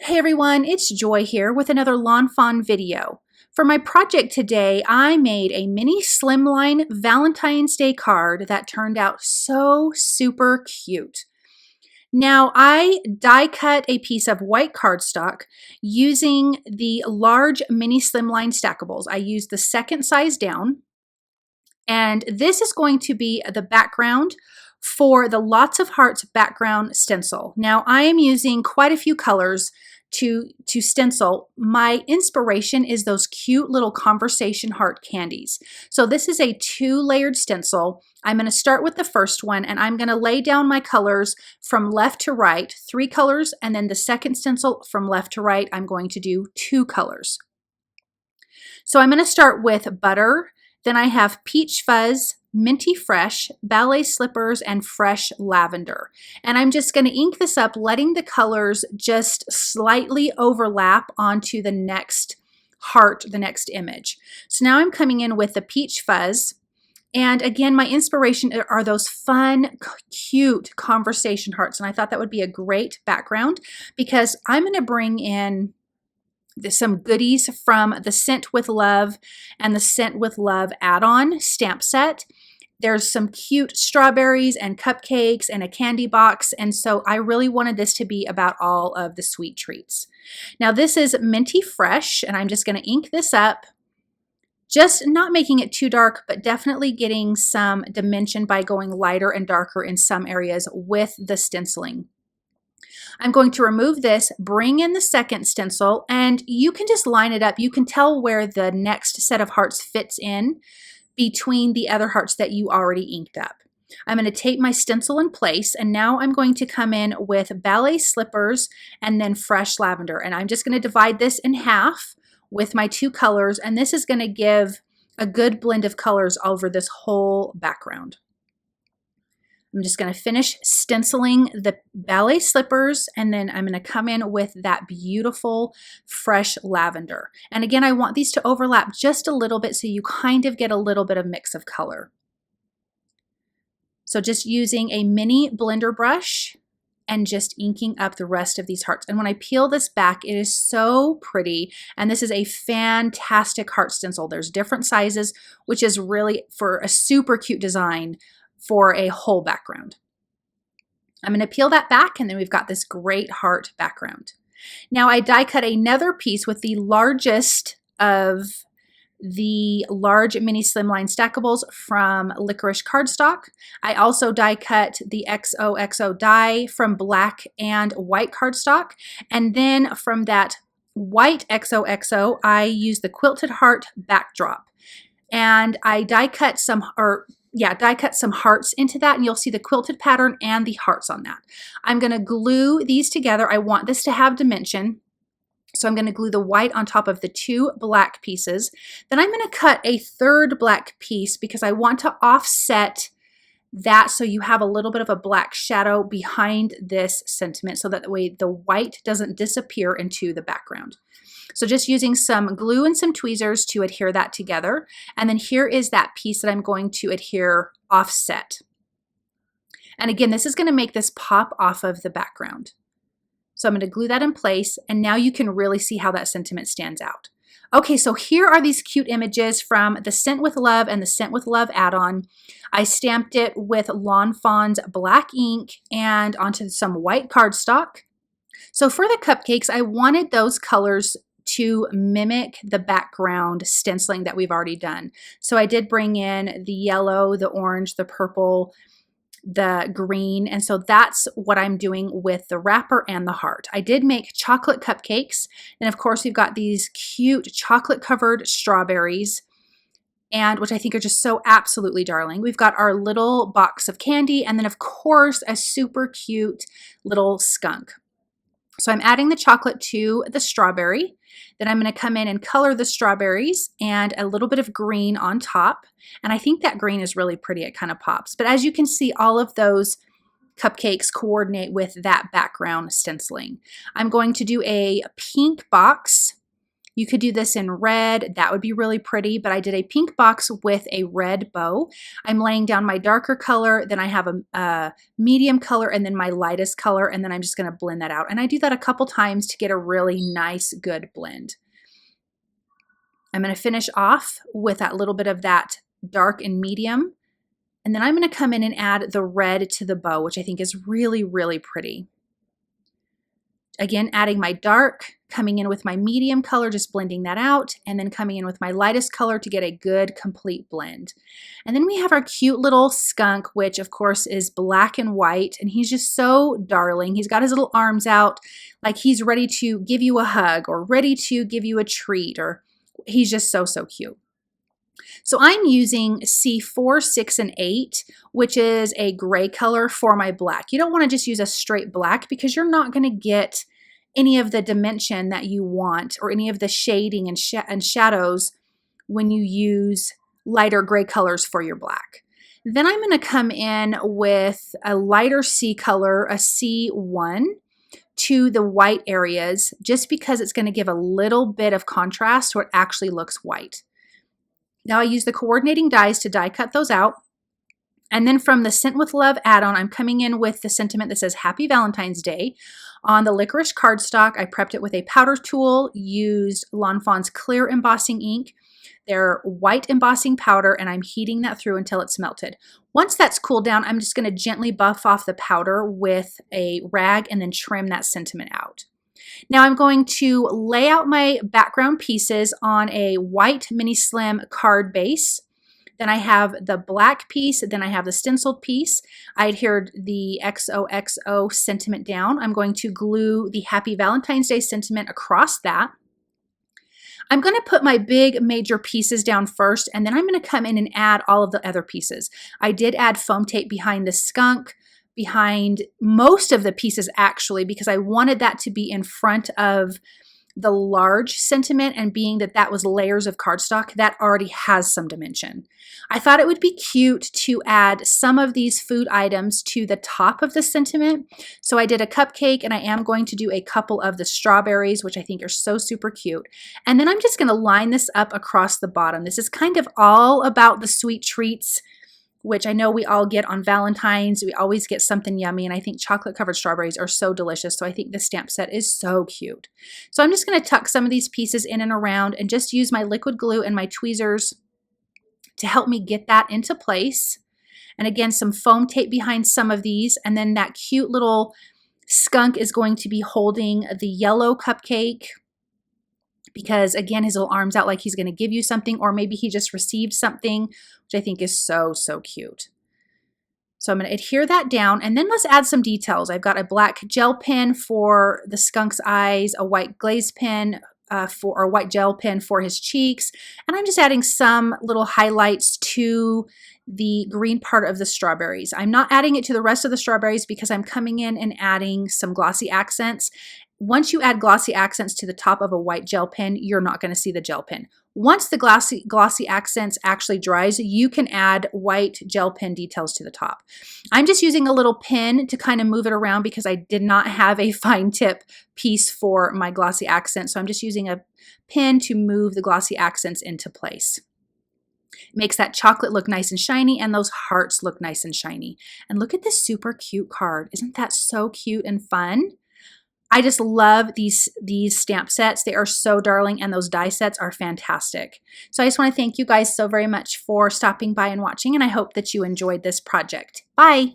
Hey everyone, it's Joy here with another Lawn Fawn video. For my project today, I made a mini slimline Valentine's Day card that turned out so super cute. Now, I die cut a piece of white cardstock using the large mini slimline stackables. I used the second size down, and this is going to be the background for the Lots of Hearts background stencil. Now, I am using quite a few colors to stencil. My inspiration is those cute little conversation heart candies. So this is a 2-layered stencil. I'm going to start with the first one, and I'm going to lay down my colors from left to right, 3 colors, and then the second stencil from left to right, I'm going to do 2 colors. So I'm going to start with butter, then I have peach fuzz, minty fresh, ballet slippers, and fresh lavender. And I'm just going to ink this up, letting the colors just slightly overlap onto the next heart, the next image. So now I'm coming in with the peach fuzz. And again, my inspiration are those fun, cute conversation hearts. And I thought that would be a great background because I'm going to bring in some goodies from the Scent with Love and the Scent with Love add-on stamp set. There's some cute strawberries and cupcakes and a candy box, and so I really wanted this to be about all of the sweet treats. Now this is Minty Fresh, and I'm just going to ink this up, just not making it too dark, but definitely getting some dimension by going lighter and darker in some areas with the stenciling. I'm going to remove this, bring in the second stencil, and you can just line it up. You can tell where the next set of hearts fits in between the other hearts that you already inked up. I'm going to tape my stencil in place, and now I'm going to come in with ballet slippers and then fresh lavender. And I'm just going to divide this in half with my 2 colors, and this is going to give a good blend of colors over this whole background. I'm just going to finish stenciling the ballet slippers, and then I'm going to come in with that beautiful fresh lavender. And again, I want these to overlap just a little bit so you kind of get a little bit of mix of color. So just using a mini blender brush and just inking up the rest of these hearts. And when I peel this back, it is so pretty. And this is a fantastic heart stencil. There's different sizes, which is really for a super cute design for a whole background. I'm going to peel that back, and then we've got this great heart background. Now I die cut another piece with the largest of the large mini slimline stackables from Licorice Cardstock. I also die cut the XOXO die from black and white cardstock, and then from that white XOXO I use the quilted heart backdrop, and I die cut some hearts into that, and you'll see the quilted pattern and the hearts on that. I'm going to glue these together. I want this to have dimension, so I'm going to glue the white on top of the 2 black pieces. Then I'm going to cut a 3rd black piece because I want to offset that so you have a little bit of a black shadow behind this sentiment, so that way the white doesn't disappear into the background. So just using some glue and some tweezers to adhere that together. And then here is that piece that I'm going to adhere offset. And again, this is going to make this pop off of the background. So I'm going to glue that in place, and now you can really see how that sentiment stands out. Okay, so here are these cute images from the Scent with Love and the Scent with Love add-on. I stamped it with Lawn Fawn's black ink and onto some white cardstock. So for the cupcakes, I wanted those colors to mimic the background stenciling that we've already done. So I did bring in the yellow, the orange, the purple, the green, and so that's what I'm doing with the wrapper and the heart. I did make chocolate cupcakes, and of course we've got these cute chocolate covered strawberries, and which I think are just so absolutely darling. We've got our little box of candy, and then of course a super cute little skunk. So I'm adding the chocolate to the strawberry. Then I'm going to come in and color the strawberries and a little bit of green on top. And I think that green is really pretty. It kind of pops. But as you can see, all of those cupcakes coordinate with that background stenciling. I'm going to do a pink box You could do this in red. That would be really pretty, but I did a pink box with a red bow. I'm laying down my darker color, then I have a medium color, and then my lightest color, and then I'm just going to blend that out. And I do that a couple times to get a really nice, good blend. I'm going to finish off with that little bit of that dark and medium. And then I'm going to come in and add the red to the bow, which I think is really, really pretty. Again, adding my dark, coming in with my medium color, just blending that out, and then coming in with my lightest color to get a good, complete blend. And then we have our cute little skunk, which of course is black and white, and he's just so darling. He's got his little arms out like he's ready to give you a hug or ready to give you a treat, or he's just so, so cute. So I'm using C4, 6, and 8, which is a gray color for my black. You don't want to just use a straight black because you're not going to get any of the dimension that you want or any of the shading and shadows when you use lighter gray colors for your black. Then I'm going to come in with a lighter C color, a C1, to the white areas just because it's going to give a little bit of contrast so it actually looks white. Now I use the coordinating dies to die cut those out. And then from the Scent with Love add-on, I'm coming in with the sentiment that says Happy Valentine's Day. On the Licorice cardstock, I prepped it with a powder tool, used Lawnfawn's clear embossing ink, their white embossing powder, and I'm heating that through until it's melted. Once that's cooled down, I'm just going to gently buff off the powder with a rag and then trim that sentiment out. Now I'm going to lay out my background pieces on a white mini slim card base. Then I have the black piece, then I have the stenciled piece. I adhered the XOXO sentiment down. I'm going to glue the Happy Valentine's Day sentiment across that. I'm going to put my big major pieces down first, and then I'm going to come in and add all of the other pieces. I did add foam tape behind the skunk, behind most of the pieces actually, because I wanted that to be in front of the large sentiment, and being that that was layers of cardstock, that already has some dimension. I thought it would be cute to add some of these food items to the top of the sentiment. So I did a cupcake, and I am going to do a couple of the strawberries, which I think are so super cute. And then I'm just going to line this up across the bottom. This is kind of all about the sweet treats, which I know we all get on Valentine's. We always get something yummy, and I think chocolate-covered strawberries are so delicious, so I think this stamp set is so cute. So I'm just going to tuck some of these pieces in and around and just use my liquid glue and my tweezers to help me get that into place. And again, some foam tape behind some of these, and then that cute little skunk is going to be holding the yellow cupcake, because again, his little arms out like he's going to give you something, or maybe he just received something, which I think is so, so cute. So I'm going to adhere that down, and then let's add some details. I've got a black gel pen for the skunk's eyes, a white glaze pen or white gel pen for his cheeks, and I'm just adding some little highlights to the green part of the strawberries. I'm not adding it to the rest of the strawberries because I'm coming in and adding some glossy accents. Once you add glossy accents to the top of a white gel pen, you're not going to see the gel pen. Once the glossy accents actually dries, you can add white gel pen details to the top. I'm just using a little pin to kind of move it around because I did not have a fine tip piece for my glossy accent. So I'm just using a pin to move the glossy accents into place. It makes that chocolate look nice and shiny, and those hearts look nice and shiny. And look at this super cute card. Isn't that so cute and fun? I just love these stamp sets. They are so darling, and those die sets are fantastic. So I just want to thank you guys so very much for stopping by and watching, and I hope that you enjoyed this project. Bye!